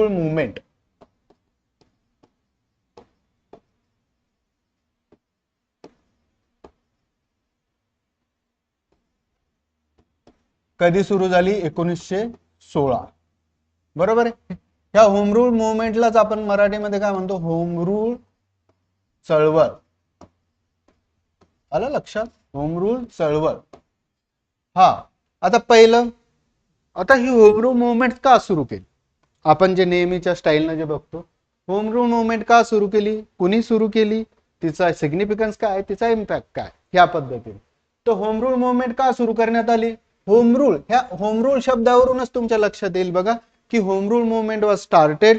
Rule movement कधी सुरू झाली? 1916. बरोबर आहे. ह्या होम रूल मुवमेंटलाच आपण मराठीमध्ये काय म्हणतो? होम रूल चळवळ. आलं लक्षात? होम रूल चळवळ. हा, आता पहिलं, आता ही होम रूल मुवमेंट का सुरू केली? आपण जे नेहमीच्या स्टाईलने जे बघतो, होम रूल मुवमेंट का सुरू केली, कुणी सुरू केली, तिचा सिग्निफिकन्स काय, तिचा इम्पॅक्ट काय, ह्या पद्धतीने. तर होम रूल मुवमेंट का सुरू करण्यात आली? होम रूल, ह्या होम रूल शब्दावरूनच तुमच्या लक्षात येईल बघा की home rule movement was started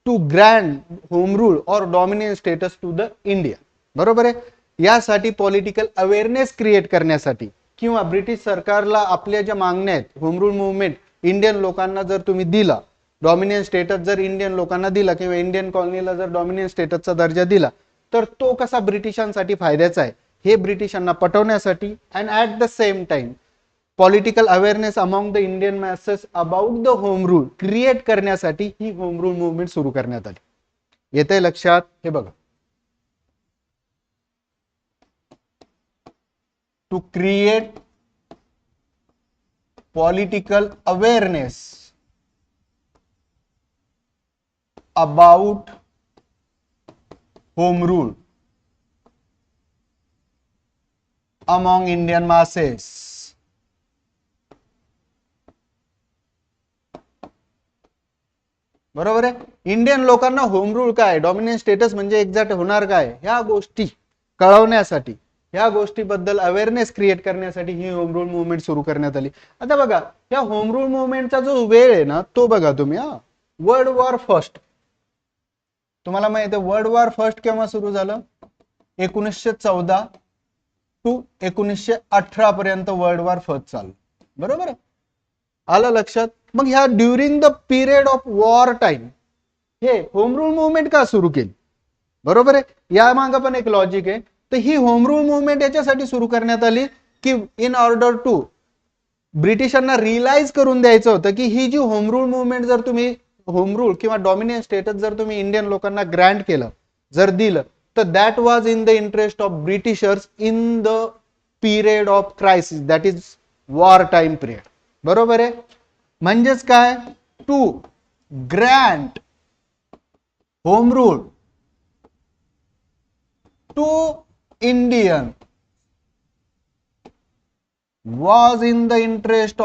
to grant home rule और dominion status to the India. बरोबर आहे. यासाठी पॉलिटिकल अवेअरनेस क्रिएट करण्यासाठी किंवा ब्रिटिश सरकारला आपल्या ज्या मागण्या आहेत, होम रूल मुवमेंट इंडियन लोकांना जर तुम्ही दिला, डॉमिनेट स्टेटस जर इंडियन लोकांना दिला किंवा इंडियन कॉलनीला जर डॉमिनेट स्टेटसचा दर्जा दिला, तर तो कसा ब्रिटिशांसाठी फायद्याचा आहे हे ब्रिटिशांना पटवण्यासाठी and at the same time political awareness among the Indian message about the home rule create करण्यासाठी ही होम रूल मुवमेंट सुरू करण्यात आली. येतंय लक्षात? हे बघा, to create political awareness about home rule among Indian masses. बरोबर आहे. इंडियन लोकांना होम रूल काय, डॉमिनेट स्टेटस म्हणजे एक्झॅक्ट होणार काय, ह्या गोष्टी कळवण्यासाठी, ह्या गोष्टीबद्दल अवेअरनेस क्रिएट करण्यासाठी ही होम रूल मुवमेंट सुरू करण्यात आली. आता बघा, या होम रूल मुवमेंटचा जो वेळ आहे ना, तो बघा तुम्ही. वर्ल्ड वॉर फर्स्ट, तुम्हाला माहिती आहे वर्ल्ड वॉर फर्स्ट केव्हा सुरू झालं? 1914 टू 1918 पर्यंत वर्ल्ड वॉर फर्स्ट चालू. बरोबर आहे. आलं लक्षात? मग ह्या during the period of war time हे होम रूल मुवमेंट का सुरू केली? बरोबर आहे. या मागे पण एक लॉजिक आहे. तर ही होम रूल मुवमेंट याच्यासाठी सुरू करण्यात आली की इन ऑर्डर टू ब्रिटिशांना रिअलाइज करून द्यायचं होतं की ही जी होम रूल मुवमेंट जर तुम्ही होम रूल किंवा डॉमिनेट स्टेटस जर तुम्ही इंडियन लोकांना ग्रँट केलं, जर दिलं, तर that was in the interest of Britishers in the period of crisis, that is war time period. बरोबर आहे. म्हणजेच काय? To grant home rule to Indian was in the interest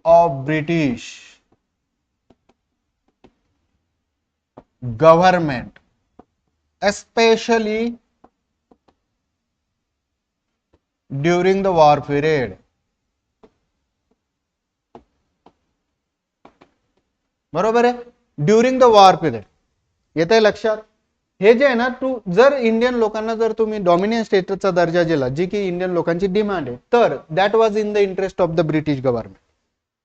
of British government, especially during the war period. बरोबर आहे. During the war period. येतंय लक्षात? हे जे आहे ना, जर इंडियन लोकांना जर तुम्ही डॉमिनेट स्टेटसचा दर्जा दिला, जी की इंडियन लोकांची डिमांड आहे, तर that was in the interest of the British government.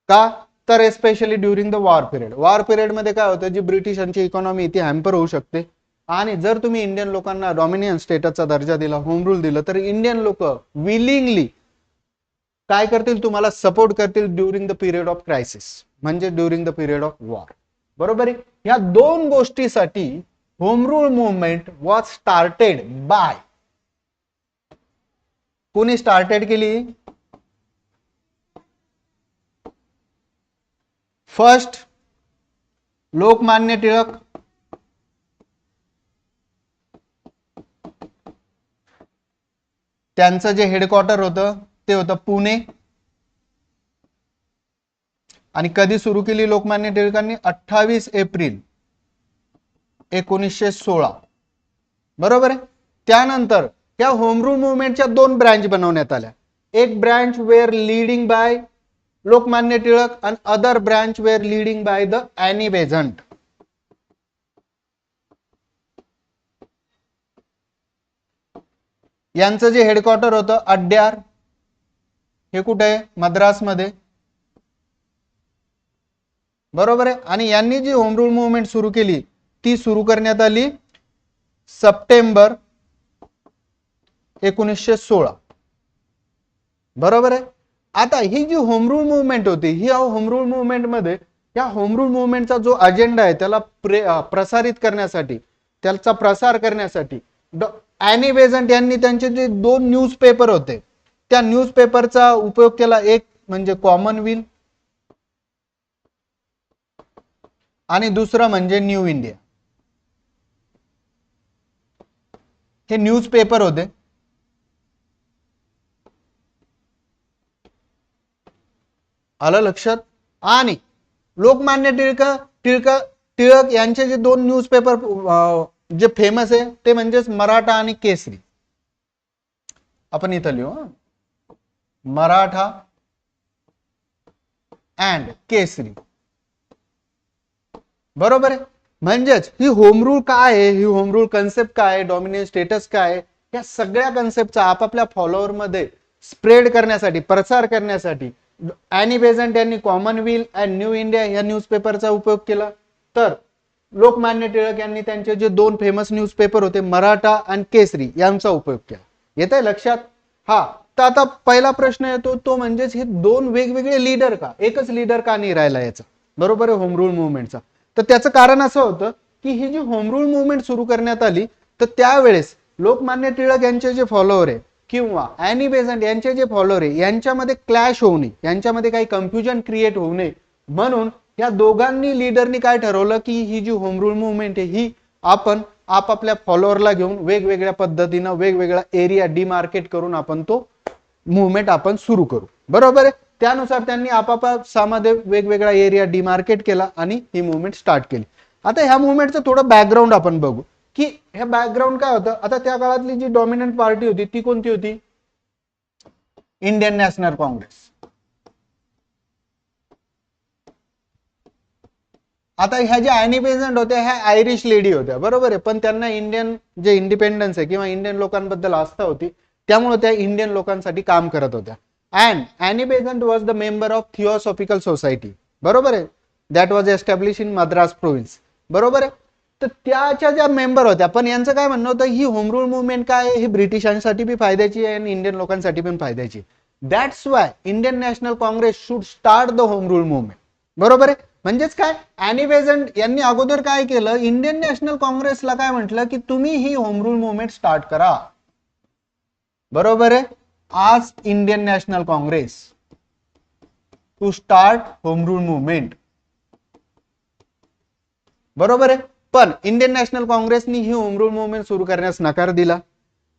का? तर especially during the war period. War period मध्ये काय होतं, जी ब्रिटिशांची इकॉनॉमी ती हॅम्पर होऊ शकते, आणि जर तुम्ही इंडियन लोकांना डॉमिनेट स्टेटसचा दर्जा दिला, होम रूल दिलं, तर इंडियन लोक विलिंगली काय करतील? तुम्हाला सपोर्ट करतील during the period of crisis, म्हणजे during the period of war. बरोबर आहे. या दोन गोष्टीसाठी home rule movement was started by, कोणी स्टार्टेड केली? फर्स्ट लोकमान्य टिळक, त्यांचं जे हेडक्वार्टर होतं ते होतं पुणे. आणि कधी सुरू केली लोकमान्य टिळकांनी? 28 एप्रिल 1916. बरोबर आहे. त्यानंतर त्या होम रूल मुवमेंटच्या दोन ब्रँच बनवण्यात आल्या. एक branch were leading by Lokmanya Tilak आणि other branch were leading by the Annie Besant. यांचं जे हेडक्वार्टर होतं अड्यार, हे कुठे आहे? मद्रासमध्ये. बरोबर आहे. आणि यांनी जी होम रूल मुवमेंट सुरू केली ती सुरू करण्यात आली सप्टेंबर 1916. बरोबर आहे. आता ही जी होम रूल मुवमेंट होती, ही होम रूल मुवमेंट मध्ये या होम रूल मुवमेंटचा जो अजेंडा आहे त्याला प्रसारित करण्यासाठी, त्याचा प्रसार करण्यासाठी ॲनी बेझंट यांनी त्यांचे जे 2 न्यूजपेपर होते त्या न्यूजपेपरचा उपयोग केला. एक म्हणजे कॉमनवेल्थ आणि दुसरं म्हणजे न्यू इंडिया. हे न्यूजपेपर होते. आलं लक्षात. आणि लोकमान्य टिळक यांचे जे 2 न्यूजपेपर जे फेमस आहे ते म्हणजेच मराठा आणि केसरी. आपण इथं लिहू, मराठा अँड केसरी. बरोबर आहे. म्हणजेच ही होम रूल काय आहे, ही होम रूल कन्सेप्ट काय आहे, डॉमिनन्स स्टेटस काय आहे, या सगळ्या कन्सेप्टचा आपापल्या फॉलोअर मध्ये स्प्रेड करण्यासाठी, प्रसार करण्यासाठी ॲनी बेझंट यांनी कॉमनवेल्थ अँड न्यू इंडिया या न्यूजपेपरचा उपयोग केला. तर लोकमान्य टिळक यांनी त्यांचे जे 2 फेमस न्यूजपेपर होते मराठा आणि केसरी यांचा उपयोग केला. येतंय लक्षात. हा, तर आता पहिला प्रश्न येतो तो म्हणजेच हे 2 वेगवेगळे लीडर का, एकच लीडर का नाही राहिला याचा. बरोबर आहे, होम रूल मुवमेंटचा. तर त्याचं कारण असं होतं की ही जी होम रूल मुवमेंट सुरू करण्यात आली तर त्यावेळेस लोकमान्य टिळक यांचे जे फॉलोअर आहे किंवा ॲनी बेझंट यांचे जे फॉलोअर आहे यांच्यामध्ये क्लॅश होऊ नये, यांच्यामध्ये काही कन्फ्युजन क्रिएट होऊ नये म्हणून या दोघांनी लीडरनी काय ठरवलं की ही जी होम रूल मुवमेंट आहे ही आपण आपापल्या फॉलोअरला घेऊन वेगवेगळ्या पद्धतीनं वेगवेगळा एरिया डिमार्केट करून आपण तो मुवमेंट आपण सुरू करू. बरोबर आहे. त्यानुसार त्यांनी आपापसामध्ये वेगवेगळा एरिया डिमार्केट केला आणि ही मुवमेंट स्टार्ट केली. आता ह्या मुवमेंटचं थोडं बॅकग्राऊंड आपण बघू की हे बॅकग्राऊंड काय होतं. आता त्या काळातली जी डॉमिनंट पार्टी होती ती कोणती होती, इंडियन नॅशनल काँग्रेस. आता ह्या ज्या ॲनी बेझंट होत्या ह्या आयरिश लेडी होत्या. बरोबर आहे. पण त्यांना इंडियन जे इंडिपेंडन्स आहे किंवा इंडियन लोकांबद्दल आस्था होती त्यामुळे त्या इंडियन लोकांसाठी काम करत होत्या. And any Besant was the member of theosophical society. बरोबर आहे. That was establish in Madras province. बरोबर आहे. तर त्याच्या ज्या मेंबर होत्या पण यांचं काय म्हणणं होतं ही होम रूल मुवमेंट काय आहे ही ब्रिटिशांसाठी बी फायद्याची आहे आणि इंडियन लोकांसाठी पण फायद्याची. That's why Indian National Congress should start the home rule movement. बरोबर आहे. म्हणजेच काय, ॲनी बेझंट यांनी अगोदर काय केलं, इंडियन नॅशनल काँग्रेसला काय म्हटलं की तुम्ही ही होम रूल मुवमेंट स्टार्ट करा. बरोबर आहे. आज Indian National Congress to start home rule movement. बरोबर आहे. पण इंडियन नॅशनल काँग्रेसनी ही होम रूल मुवमेंट सुरू करण्यास नकार दिला.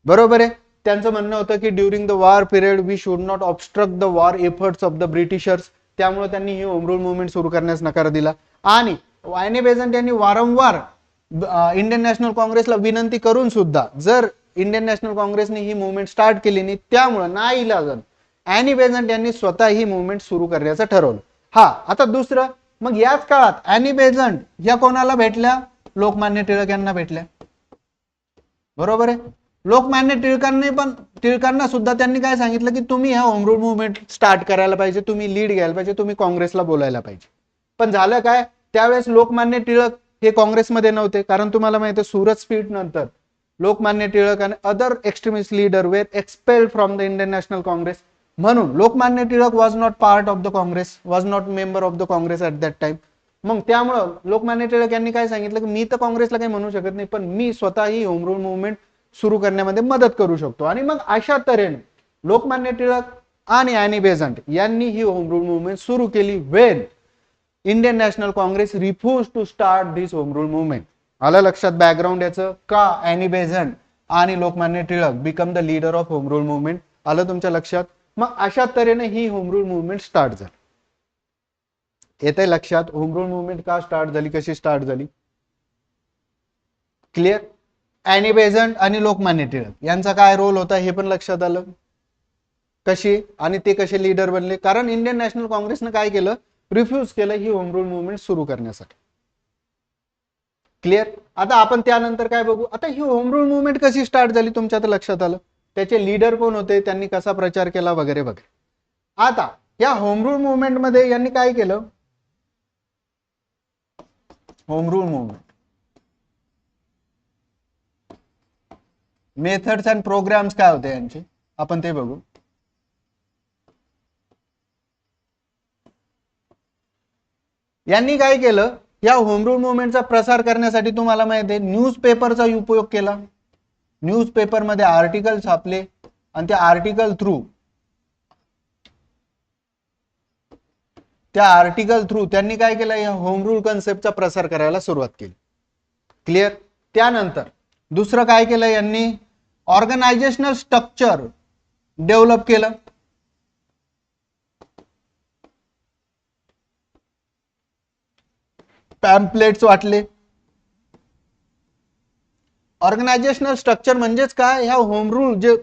बरोबर आहे. त्यांचं म्हणणं होतं की during the war period we should not obstruct the war efforts of the Britishers. त्यामुळे त्यांनी ही होम रूल मुवमेंट सुरू करण्यास नकार दिला. आणि ॲनी बेझंट यांनी वारंवार इंडियन नॅशनल काँग्रेसला विनंती करून सुद्धा जर इंडियन नॅशनल काँग्रेसने ही मुवमेंट स्टार्ट केली नाही त्यामुळे नाईलाजाने ॲनी बेझंट यांनी स्वतः ही मुवमेंट सुरू करण्याचं ठरवलं. हा, आता दुसरं मग याच काळात ॲनी बेझंट या कोणाला भेटल्या, लोकमान्य टिळक यांना भेटल्या. बरोबर आहे. लोकमान्य टिळकांना सुद्धा त्यांनी काय सांगितलं की तुम्ही हा होम रूल मुवमेंट स्टार्ट करायला पाहिजे, तुम्ही लीड घ्यायला पाहिजे, तुम्ही काँग्रेसला बोलायला पाहिजे. पण झालं काय, त्यावेळेस लोकमान्य टिळक हे काँग्रेसमध्ये नव्हते. कारण तुम्हाला माहिती आहे सुरत स्प्लिट नंतर लोकमान्य टिळक आणि other extremist leader were expelled from the Indian National Congress. म्हणून Lokmanya Tilak was not part of the Congress, was not member of the Congress at that time. मग त्यामुळं लोकमान्य टिळक यांनी काय सांगितलं की मी तर काँग्रेसला काही म्हणू शकत नाही पण मी स्वतःही होम रूल मुवमेंट सुरू करण्यामध्ये मदत करू शकतो. आणि मग अशा तऱ्हेने लोकमान्य टिळक आणि ॲनी बेझंट यांनी ही होम रूल मुवमेंट सुरू केली when Indian National Congress refuse to start this home rule movement. आलं लक्षात बॅकग्राऊंड याचं का ॲनी बेझंट आणि Lokmanya Tilak become the leader of home rule movement. आलं तुमच्या लक्षात. मग अशा तऱ्हेने ही होम रूल मुवमेंट स्टार्ट झाली. येतंय लक्षात होम रूल मुवमेंट का स्टार्ट झाली, कशी स्टार्ट झाली. क्लिअर. ॲनी बेझंट आणि लोकमान्य टिळक यांचा काय रोल होता हे पण लक्षात आलं. कशी आणि ते कसे लीडर बनले, कारण इंडियन नॅशनल काँग्रेसनं काय केलं, रिफ्यूज केलं ही होम रूल मुवमेंट सुरू करण्यासाठी. क्लिअर. आता आपण त्यानंतर काय बघू. आता ही होम रूल मुवमेंट कशी स्टार्ट झाली तुमच्या तर लक्षात आलं, त्याचे लीडर कोण होते, त्यांनी कसा प्रचार केला वगैरे वगैरे. आता या होम रूल मुवमेंट मध्ये यांनी काय केलं, home rule movement methods and programmes काय होते यांचे आपण ते बघू. यांनी काय केलं, या होम रूल मुवमेंटचा प्रसार करण्यासाठी तुम्हाला माहिती आहे न्यूजपेपरचा उपयोग केला. न्यूजपेपरमध्ये आर्टिकल छापले आणि त्या आर्टिकल थ्रू त्यांनी काय केलं, या होम रूल कन्सेप्टचा प्रसार करायला सुरुवात केली. क्लिअर. त्यानंतर दुसरं काय केलं यांनी, ऑर्गनायझेशनल स्ट्रक्चर डेव्हलप केलं. पॅम्पलेट्स वाटले. ऑर्गनायझेशनल स्ट्रक्चर म्हणजेच काय, ह्या होम रूल जे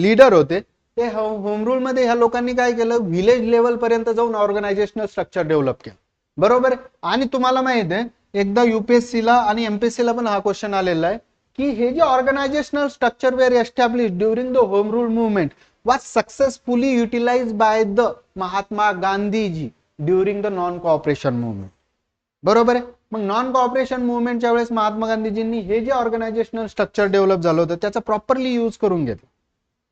लीडर होते ते होम रूल मध्ये ह्या लोकांनी काय केलं, व्हिलेज लेवल पर्यंत जाऊन ऑर्गनायझेशनल स्ट्रक्चर डेव्हलप केलं. बरोबर. आणि तुम्हाला माहित आहे एकदा UPSC ला आणि MPSC ला पण हा क्वेश्चन आलेला आहे की हे जे organisational structure were establish during the home rule movement was successfully utilized by the Mahatma Gandhiji during the non cooperation movement. बरोबर आहे. मग नॉन कॉपरेशन मुवमेंटच्या वेळेस महात्मा गांधीजींनी हे जे ऑर्गनायझेशनल स्ट्रक्चर डेव्हलप झालं होतं त्याचा प्रॉपरली यूज करून घेतलं.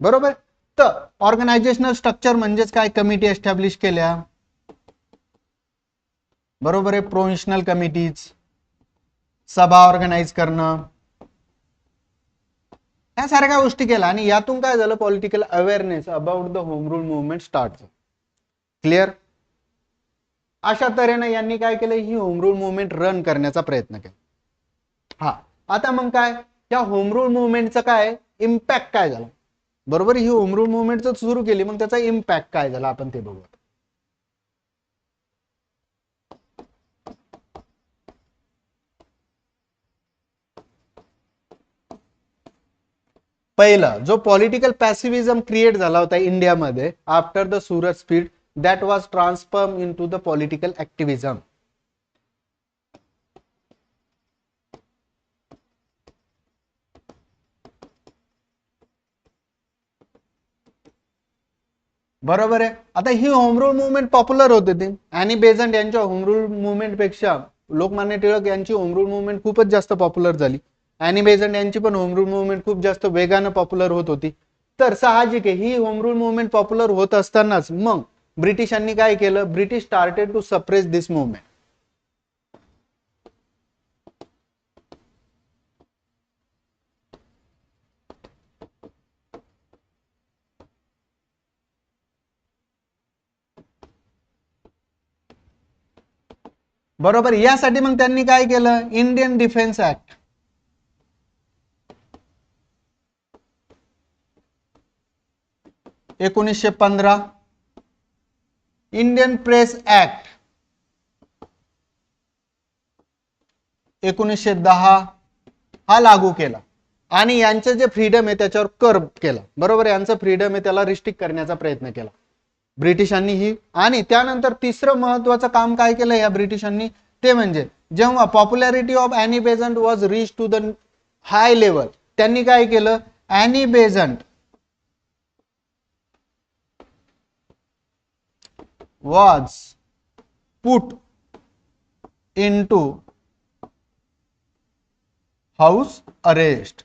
बरोबर. तर ऑर्गनायझेशनल स्ट्रक्चर म्हणजेच काय, कमिटी एस्टॅब्लिश केल्या. बरोबर आहे. प्रोव्हिन्शनल कमिटीज, सभा ऑर्गनाइज करणं, या सारख्या गोष्टी केल्या आणि यातून काय झालं, political awareness about the home rule movement start झालं. क्लिअर. अशा तऱ्हेने यांनी काय केलं, ही होम रूल मुवमेंट रन करण्याचा प्रयत्न केला. हा, आता मग काय, या होम रूल मुवमेंटचा काय इम्पॅक्ट काय झाला. बरोबर. ही होम रूल मुवमेंट जर सुरू केली मग त्याचा इम्पॅक्ट काय झाला आपण ते बघू. पहिला जो पॉलिटिकल पॅसिव्हिझम क्रिएट झाला होता इंडियामध्ये after the Surat split, that was transform into the political activism. बरोबर आहे. आता ही होम रूल मुवमेंट पॉप्युलर होते ती. अॅनी बेझंट यांच्या होम रूल मुवमेंट पेक्षा लोकमान्य टिळक यांची होम रूल मुवमेंट खूपच जास्त पॉप्युलर झाली. अॅनी बेझंट यांची पण होम रूल मुवमेंट खूप जास्त वेगानं पॉप्युलर होत होती. तर साहजिक आहे ही होम रूल मुवमेंट पॉप्युलर होत असतानाच मग ब्रिटिशांनी काय केलं, British started to suppress this movement. बरोबर. यासाठी मग त्यांनी काय केलं, Indian Defence Act, (1915), Indian Press Act 1910 हा लागू केला आणि यांचं जे फ्रीडम आहे त्याच्यावर कर्ब केला. बरोबर. यांचं फ्रीडम आहे त्याला रिस्ट्रिक्ट करण्याचा प्रयत्न केला ब्रिटिशांनी ही. आणि त्यानंतर तिसरं महत्वाचं काम काय केलं या ब्रिटिशांनी, ते म्हणजे जेव्हा popularity of Annie Besant was reach to the high level, त्यांनी काय केलं, Annie Besant was put into house arrest.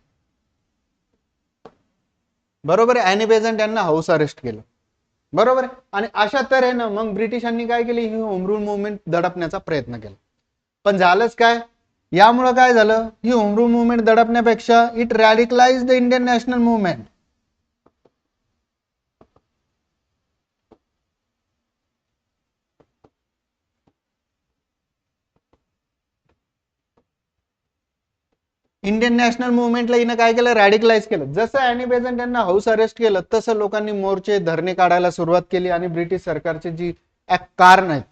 बरोबर आहे. अॅनी बेझंट यांना हाऊस अरेस्ट केलं. बरोबर आहे. आणि अशा तऱ्हेनं मग ब्रिटिशांनी काय केली, ही होम रूल मुवमेंट दडपण्याचा प्रयत्न केला. पण झालंच काय, यामुळे काय झालं, ही होम रूल मुवमेंट दडपण्यापेक्षा it radicalise the Indian national movement. Indian national मुवमेंटला हिनं काय केलं, रॅडिकलाइज केलं. जसं अॅनी बेझंट यांना हाऊस अरेस्ट केलं तसं लोकांनी मोर्चे धरणे काढायला सुरुवात केली आणि ब्रिटिश सरकारची जी कारण आहेत,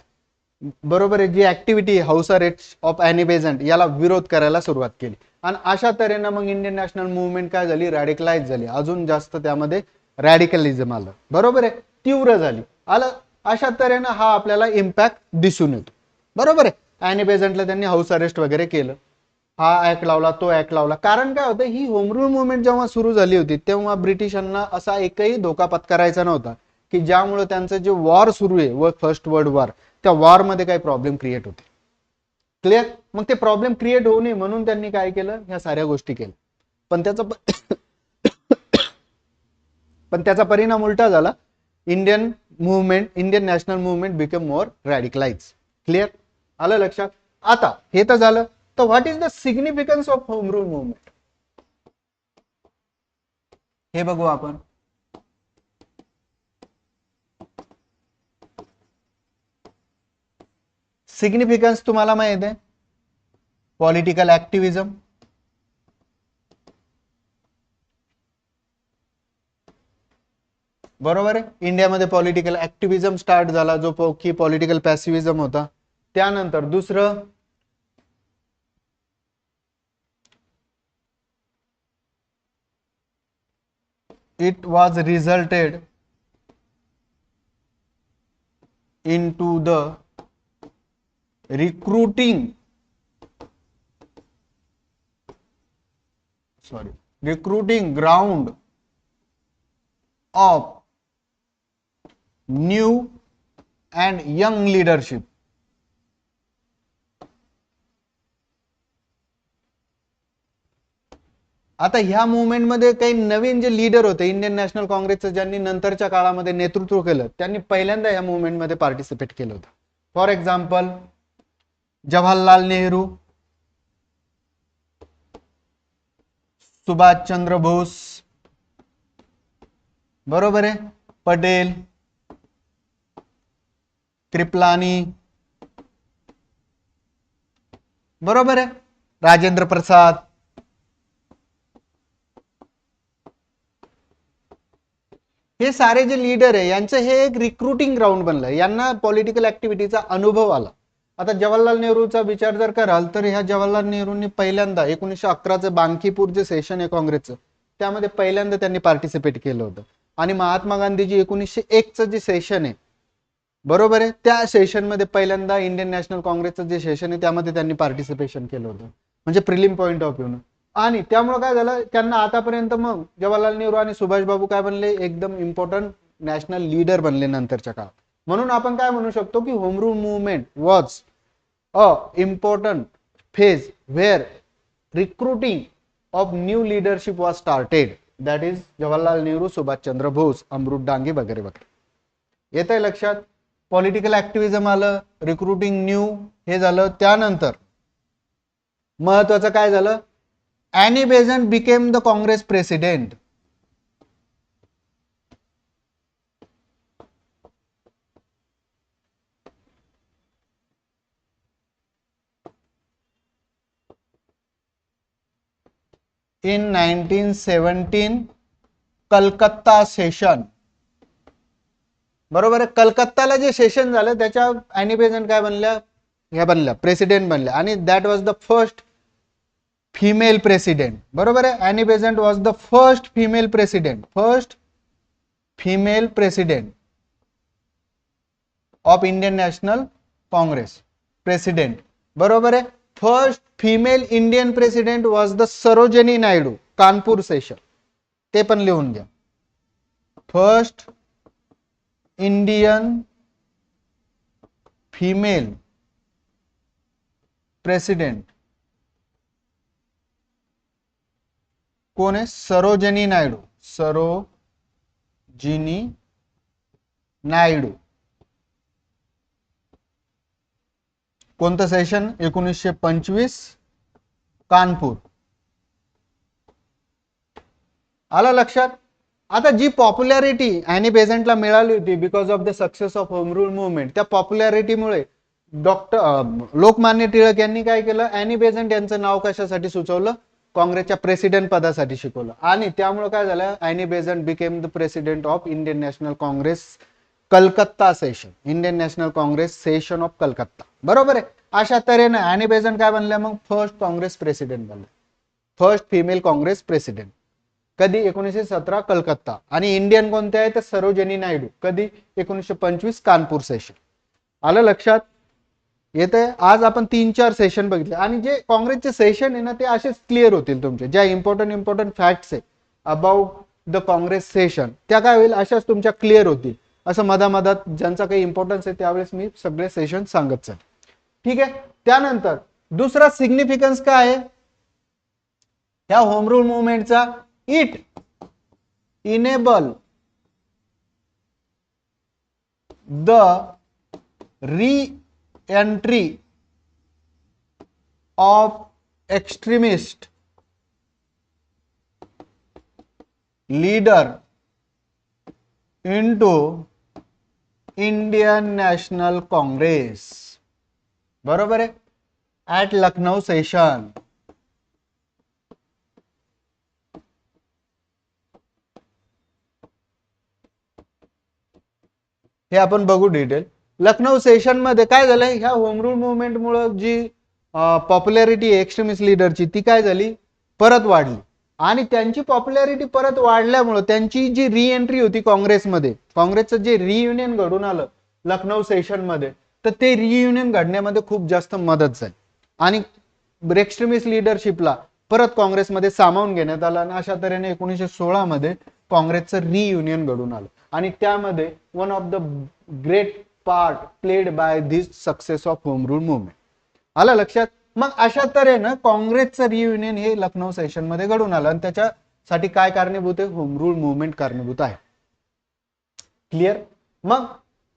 बरोबर आहे, जी activity house arrest of Annie Besant याला विरोध करायला सुरुवात केली. आणि अशा तऱ्हेनं मग इंडियन नॅशनल मुवमेंट काय झाली, रॅडिकलाइज झाली. अजून जास्त त्यामध्ये रॅडिकलिझम आलं. बरोबर आहे. तीव्र झाली. आलं. अशा तऱ्हेनं हा आपल्याला इम्पॅक्ट दिसून येतो. बरोबर आहे. अॅनी बेझंटला त्यांनी हाऊस अरेस्ट वगैरे केलं, हा ऍक्ट लावला, तो ऍक्ट लावला. कारण काय होतं, ही होम रूल मुवमेंट जेव्हा सुरू झाली होती तेव्हा ब्रिटिशांना असा एकही धोका पत्करायचा नव्हता की ज्यामुळे त्यांचं जे वॉर सुरू आहे व फर्स्ट वर्ल्ड वॉर, त्या वॉर मध्ये काही प्रॉब्लेम क्रिएट होते. क्लिअर. मग ते प्रॉब्लेम क्रिएट होऊ नये म्हणून त्यांनी काय केलं, ह्या साऱ्या गोष्टी केल्या. पण त्याचा परिणाम उलटा झाला. Indian national movement become more radicalise. Clear. आलं लक्षात. आता हे तर झालं, तर what is the significance of home rule movement हे बघू आपण. सिग्निफिकन्स तुम्हाला माहित आहे, पॉलिटिकल ऍक्टिव्हिजम, बरोबर आहे. इंडियामध्ये पॉलिटिकल ऍक्टिव्हिजम स्टार्ट झाला, जो की पॉलिटिकल पॅसिव्हिजम होता. त्यानंतर दुसरं it was resulted into the recruiting ground of new and young leadership. आता ह्या मुवमेंट मध्ये काही नवीन जे लीडर होते इंडियन नॅशनल काँग्रेसचं, ज्यांनी नंतरच्या काळामध्ये नेतृत्व केलं, त्यांनी पहिल्यांदा या मुवमेंट मध्ये पार्टिसिपेट केलं होतं. फॉर एक्झाम्पल जवाहरलाल नेहरू, सुभाष चंद्र बोस, बरोबर आहे, पटेल, कृपलानी, बरोबर आहे, राजेंद्र प्रसाद. हे सारे जे लीडर आहे यांचं हे एक रिक्रुटिंग ग्राउंड बनलं, यांना पॉलिटिकल ऍक्टिव्हिटीचा अनुभव आला. आता जवाहरलाल नेहरूचा विचार जर कराल तर ह्या जवाहरलाल नेहरूंनी पहिल्यांदा 1911चं बांकीपूर जे सेशन आहे काँग्रेसचं, त्यामध्ये पहिल्यांदा त्यांनी पार्टिसिपेट केलं होतं. आणि महात्मा गांधीजी 1901चं जे सेशन आहे, बरोबर आहे, त्या सेशन मध्ये पहिल्यांदा इंडियन नॅशनल काँग्रेसचं जे सेशन आहे त्यामध्ये त्यांनी पार्टिसिपेशन केलं होतं, म्हणजे प्रिलिम पॉइंट ऑफ व्ह्यू. आणि त्यामुळे काय झालं, त्यांना आतापर्यंत मग जवाहरलाल नेहरू आणि सुभाषबाबू काय बनले, एकदम इम्पॉर्टंट नॅशनल लीडर बनले नंतरच्या काळात. म्हणून आपण काय म्हणू शकतो की home rule movement was a important phase where recruiting of new leadership was started. That is Jawaharlal Nehru, Subhash Chandra Bose, Amrit Dange वगैरे वगैरे. येत आहे लक्षात. पॉलिटिकल ऍक्टिव्हिजम आलं, रिक्रुटिंग न्यू हे झालं. त्यानंतर महत्वाचं काय झालं, Annie Besant became the Congress president. In 1917 Calcutta session, बरोबर आहे. कलकत्ताला जे सेशन झालं त्याच्या ॲनी बेझंट काय बनल्या, ह्या बनल्या प्रेसिडेंट बनल्या. आणि that was the first female president, बरोबर आहे. Any Besant was the first female president, first female president of Indian National Congress, president, बरोबर आहे. First female Indian president was the Sarojini Naidu, Kanpur session, ते पण लिहून घ्या. फर्स्ट इंडियन फिमेल प्रेसिडेंट कोण आहे, सरोजिनी नायडू, सरोजिनी नायडू. कोणतं सेशन, 1925 कानपूर. आलं लक्षात. आता जी पॉप्युलॅरिटी ॲनी बेझंटला मिळाली होती because of the success of home rule movement, त्या पॉप्युलॅरिटीमुळे लोकमान्य टिळक यांनी काय केलं, ॲनी बेझंट यांचं नाव कशासाठी सुचवलं, काँग्रेसच्या प्रेसिडेंट पदासाठी शिकवलं. आणि त्यामुळे काय झालं, Annie Besant became the president of Indian National Congress Calcutta session, Indian National Congress session of Calcutta, बरोबर आहे. अशा तऱ्हेने ॲनी बेझंट काय बनल्या, मग फर्स्ट काँग्रेस प्रेसिडेंट बनले, फर्स्ट फिमेल काँग्रेस प्रेसिडेंट. कधी, 1917 कलकत्ता. आणि इंडियन कोणते आहे तर सरोजिनी नायडू, कधी, 1925 कानपूर सेशन. आलं लक्षात. येते. आज आपण 3-4 सेशन बघितले आणि जे काँग्रेसचे सेशन आहे ना ते असेच क्लिअर होतील तुमचे, ज्या इम्पॉर्टंट फॅक्ट्स आहे अबाउट द काँग्रेस सेशन त्या काय होईल, अशाच तुमच्या क्लिअर होतील. असं मधामधात ज्यांचा काही इम्पॉर्टन्स आहे त्यावेळेस मी सगळे सेशन सांगत चालेल, ठीक आहे. त्यानंतर दुसरा सिग्निफिकन्स काय आहे ह्या होम रूल मुवमेंटचा, it enable the re entry of extremist leader into Indian National Congress, बरोबर आहे, ऍट लखनौ सेशन. हे आपण बघू डिटेल. लखनौ सेशन मध्ये काय झालंय, ह्या होम रूल मुवमेंट मुळे जी पॉप्युलॅरिटी एक्स्ट्रीमिस्ट लीडरची ती काय झाली, परत वाढली. आणि त्यांची पॉप्युलॅरिटी परत वाढल्यामुळे त्यांची जी रिएंट्री होती काँग्रेसमध्ये, काँग्रेसचं जे रियुनियन घडून आलं लखनौ सेशन मध्ये, तर ते रियुनियन घडण्यामध्ये खूप जास्त मदत झाली आणि एक्स्ट्रीमिस्ट लिडरशिपला परत काँग्रेसमध्ये सामावून घेण्यात आलं आणि अशा तऱ्हेने 1916 मध्ये काँग्रेसचं रियुनियन घडून आलं. आणि त्यामध्ये one of the great part played by this success of home rule movement. आलं लक्षात. मग अशा तऱ्हेनं काँग्रेसचं रियुनियन हे लखनौ सेशन मध्ये घडून आलं आणि त्याच्यासाठी काय कारणीभूत आहे, होम रूल मुवमेंट कारणीभूत आहे. क्लिअर. मग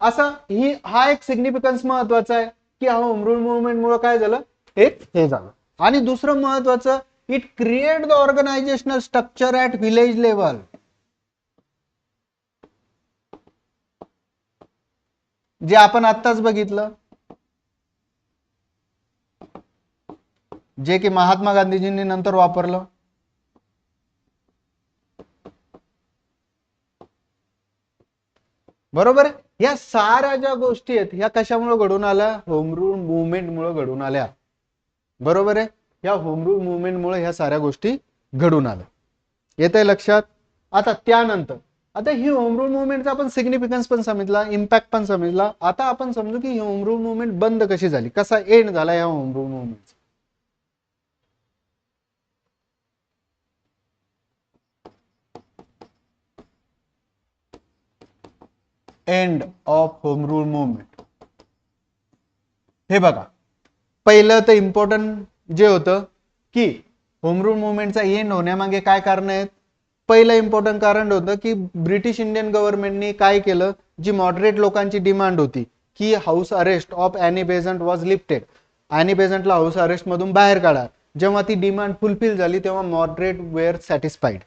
असा हा एक सिग्निफिकन्स महत्वाचा आहे की हा होम रूल मुवमेंट मुळे काय झालं, हे झालं. आणि दुसरं महत्वाचं, it create the organisational structure at village level. जे आपण आत्ताच बघितलं, जे की महात्मा गांधीजींनी नंतर वापरलं. बरोबर आहे. या साऱ्या ज्या गोष्टी आहेत ह्या कशामुळे घडून आल्या, होम रूल मुवमेंट मुळे घडून आल्या. बरोबर आहे. या होम रूल मुवमेंट मुळे ह्या साऱ्या गोष्टी घडून आल्या. येतंय लक्षात. आता त्यानंतर आता ही होम रूल मुवमेंटचा आपण सिग्निफिकन्स पण समजला, इम्पॅक्ट पण समजला. आता आपण समजू की ही होम रूल मुवमेंट बंद कशी झाली, कसा एंड झाला या home rule movement. End of home rule movement. हे बघा, पहिलं तर इम्पॉर्टंट जे होतं की होम रूल मुवमेंटचा एंड होण्यामागे काय कारण आहेत. पहिलं इम्पॉर्टंट कारण होतं की ब्रिटिश इंडियन गव्हर्नमेंटने काय केलं, जी मॉडरेट लोकांची डिमांड होती की house arrest of Annie Besant was lifted, Annie बेझंटला हाऊस अरेस्ट मधून बाहेर काढा. जेव्हा ती डिमांड फुलफिल झाली तेव्हा मॉडरेट वेअर सॅटिस्फाईड.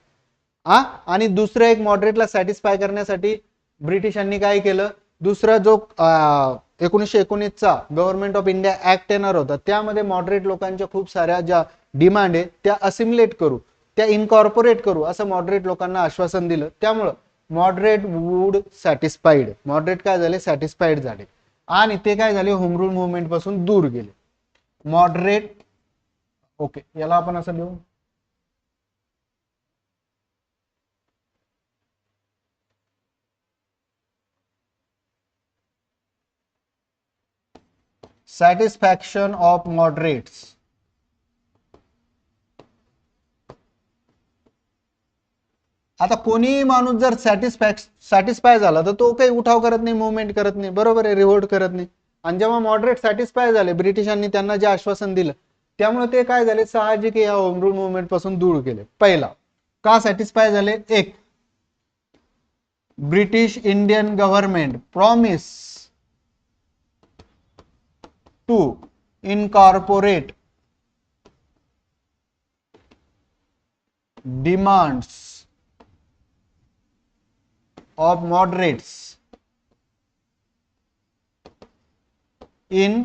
आणि दुसरं एक मॉडरेटला सॅटिस्फाय करण्यासाठी ब्रिटिशांनी काय केलं, दुसरा जो 1919चा गव्हर्नमेंट ऑफ इंडिया ऍक्ट येणार होता त्यामध्ये मॉडरेट लोकांच्या खूप साऱ्या ज्या डिमांड आहे त्या असिम्युलेट करू, त्या इनकॉर्पोरेट करू असं मॉडरेट लोकांना आश्वासन दिलं. त्यामुळं मॉडरेट वूड सॅटिस्फाईड, मॉडरेट काय झाले, सॅटिस्फाईड झाले आणि ते काय झाले, होम रूल मुवमेंट पासून दूर गेले. मॉडरेट, ओके, याला आपण असं लिहू, सॅटिस्फॅक्शन ऑफ मॉडरेट्स. आता कोणी माणूस जर सॅटिस्फाय झाला तर तो काही उठाव करत नाही, मुवमेंट करत नाही, बरोबर आहे, रिव्होल्ट करत नाही. आणि जेव्हा मॉडरेट सॅटिस्फाय झाले, ब्रिटिशांनी त्यांना जे आश्वासन दिलं त्यामुळे ते काय झाले, साहजिक या होम रूल मुवमेंट पासून दूर गेले. पहिला का सॅटिस्फाय झाले, एक, British Indian government promise to incorporate demands of moderates in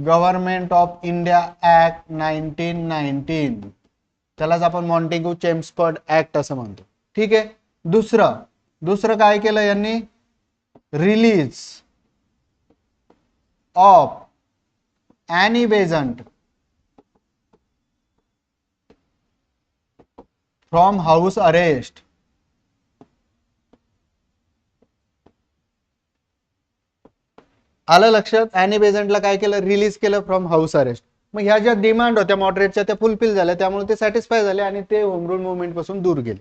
Government of India Act 1919. त्यालाच आपण मॉन्टेग्यू चेम्सफोर्ड ऍक्ट असं म्हणतो. ठीक आहे. दुसरं काय केलं यांनी, release of Annie Besant from house arrest. आलं लक्षात. ॲनी बेझंटला काय केलं, रिलीज केलं फ्रॉम हाऊस अरेस्ट. मग ह्या ज्या डिमांड होत्या मॉडरेटच्या त्या फुलफिल झाल्या, त्यामुळे ते सॅटिस्फाय झाले आणि ते होम रूल मुवमेंट पासून दूर गेले.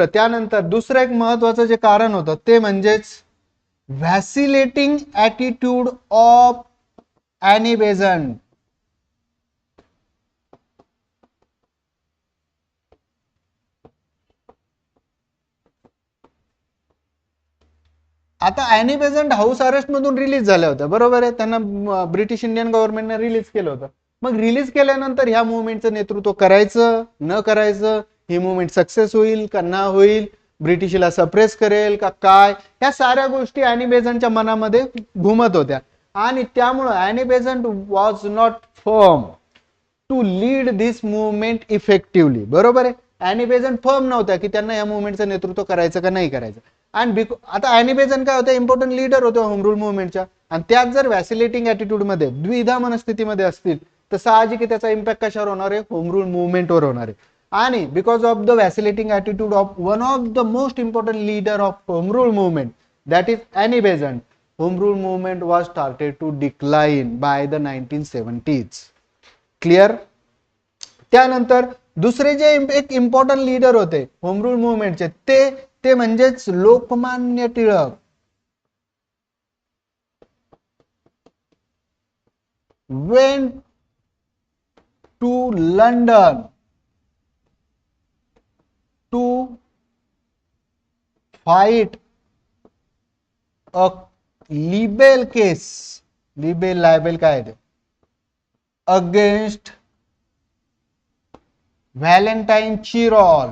त्यानंतर दुसरं एक महत्वाचं जे कारण होतं ते म्हणजेच व्हॅसिलेटिंग ॲटिट्यूड ऑफ ॲनी बेझंट. आता ॲनी बेझंट हाऊस अरेस्ट मधून रिलीज झाल्या होत्या, बरोबर आहे, त्यांना ब्रिटिश इंडियन गव्हर्नमेंटने रिलीज केलं होतं. मग रिलीज केल्यानंतर ह्या मुवमेंटचं नेतृत्व करायचं न करायचं, ही मुवमेंट सक्सेस होईल का ना होईल, ब्रिटिशला सप्रेस करेल का काय, ह्या साऱ्या गोष्टी ॲनी बेझंटच्या मनामध्ये घुमत होत्या. आणि त्यामुळं Annie Besant was not firm to lead this movement effectively. बरोबर आहे, ॲनी बेझंट फर्म नव्हत्या की त्यांना या मुवमेंटचं नेतृत्व करायचं का नाही करायचं. आणि आता ॲनी बेझंट काय होतं, इम्पॉर्टंट लीडर होते होम रूल मुवमेंटच्या, आणि त्यात जर वॅसिलेटिंग ॲटिट्यूड मध्ये, द्विधा मनस्थितीमध्ये असतील तर साहजिक त्याचा इम्पॅक्ट कशावर होणार आहे, होम रूल मुवमेंटवर होणार आहे. आणि because of the vacillating attitude of one of the most important leader of home rule movement, that is Annie Besant, home rule movement was started to decline by the 1970s. Clear. त्यानंतर दुसरे जे एक important leader होते home rule मुवमेंटचे, ते म्हणजेच Lokmanya Tilak. went to London to fight a libel case, libel काय आहे, अगेन्स्ट व्हॅलेंटाईन चिरॉल.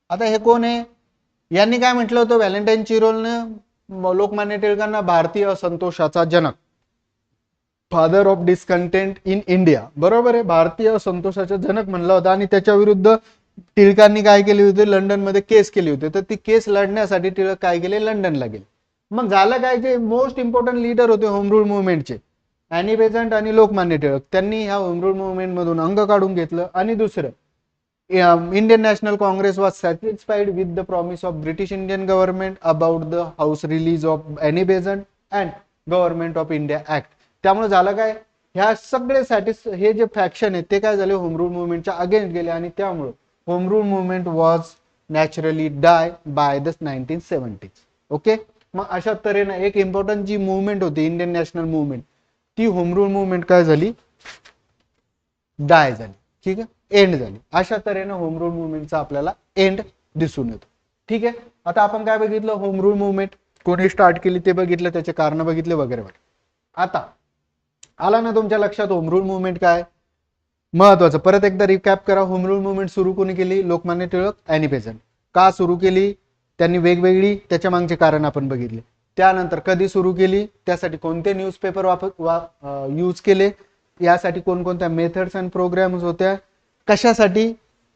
आता हे कोण आहे, यांनी काय म्हटलं होतं, व्हॅलेंटाईन चिरोलने लोकमान्य टिळकांना भारतीय असंतोषाचा जनक, father of discontent in India, बरोबर आहे, भारतीय असंतोषाचा जनक म्हणला होता. आणि त्याच्या विरुद्ध टिळकांनी काय केली होती, लंडन मध्ये केस केली होती. तर ती केस लढण्यासाठी टिळक काय गेले, लंडनला गेले. मग झालं काय, जे मोस्ट इम्पॉर्टंट लीडर होते होम रूल मुवमेंटचे, ॲनी बेझंट आणि लोकमान्य टिळक, त्यांनी ह्या होम रूल मुवमेंट मधून अंग काढून घेतलं. आणि दुसरं, Indian National Congress was satisfied with the promise of British Indian government about the house release of Annie Besant and Government of India Act. त्यामुळे झालं काय, ह्या सगळे हे जे फॅक्शन आहे ते काय झाले, होम रूल मुवमेंटच्या अगेन्स्ट गेले. आणि त्यामुळे home rule movement was naturally die by the 1970s. Okay. मग अशा तऱ्हेने एक इम्पॉर्टंट जी मुवमेंट होती इंडियन नॅशनल मुवमेंट, ती होम रूल मुवमेंट काय झाली, डाय झाली. ठीक आहे, एंड झाली. अशा तऱ्हेने होम रूल मुवमेंटचा आपल्याला एंड दिसून येतो. ठीक आहे. आता आपण काय बघितलं, होम रूल मुवमेंट कोणी स्टार्ट केली ते बघितलं, त्याचे कारण बघितले वगैरे वगैरे. आता आला ना तुमच्या लक्षात होम रूल मुवमेंट काय, महत्वाचं परत एकदा रिकॅप करा. होम रूल मुवमेंट सुरू कोणी केली, लोकमान्य टिळक, ॲनी बेझंट. का सुरू केली, त्यांनी वेगवेगळी त्याच्या मागचे कारण आपण बघितले. त्यानंतर कधी सुरू केली, त्यासाठी कोणते न्यूजपेपर यूज केले, यासाठी कोणकोणत्या मेथड्स अँड प्रोग्राम्स होत्या, कशासाठी,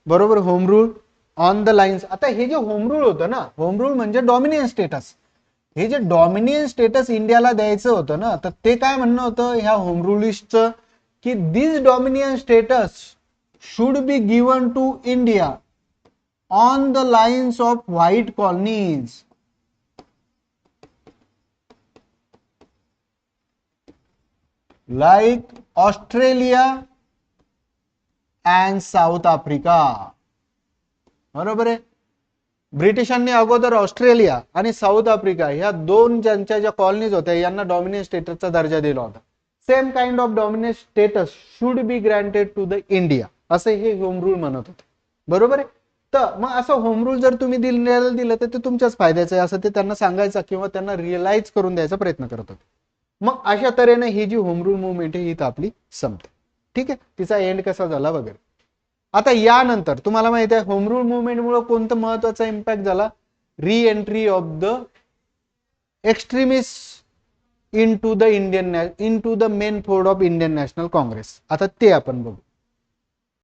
बरोबर, home rule on the lines. आता हे जे होम रूल होतं ना, होम रूल म्हणजे डॉमिनियन स्टेटस, हे जे डॉमिनियन स्टेटस इंडियाला द्यायचं होतं ना, तर ते काय म्हणणं होतं ह्या होम रुलिस्टचं, की this dominion status should be given to India on the lines of white colonies, like Australia and South Africa. बरोबर आहे. ब्रिटिशांनी अगोदर ऑस्ट्रेलिया आणि साऊथ आफ्रिका ह्या दोन ज्यांच्या ज्या कॉलनीज होत्या यांना डॉमिनियन स्टेटसचा दर्जा दिला होता. Same kind of dominion status should be granted to the India, असे हे होम रूल म्हणत होते. बरोबर आहे. तर मग असं होम रूल जर तुम्ही दिलं तर ते तुमच्याच फायद्याचं आहे असं ते त्यांना सांगायचं किंवा त्यांना रिअलाइज करून द्यायचा प्रयत्न करत होते. मग अशा तऱ्हेने ही जी होम रूल मुवमेंट आहे ही तर आपली संपते. ठीक आहे, तिचा एंड कसा झाला वगैरे. आता यानंतर तुम्हाला माहिती आहे होम रूल मुवमेंट मुळे कोणतं महत्वाचा इम्पॅक्ट झाला, re entry of the extremist into the main fold of Indian National Congress. आता ते आपण बघू.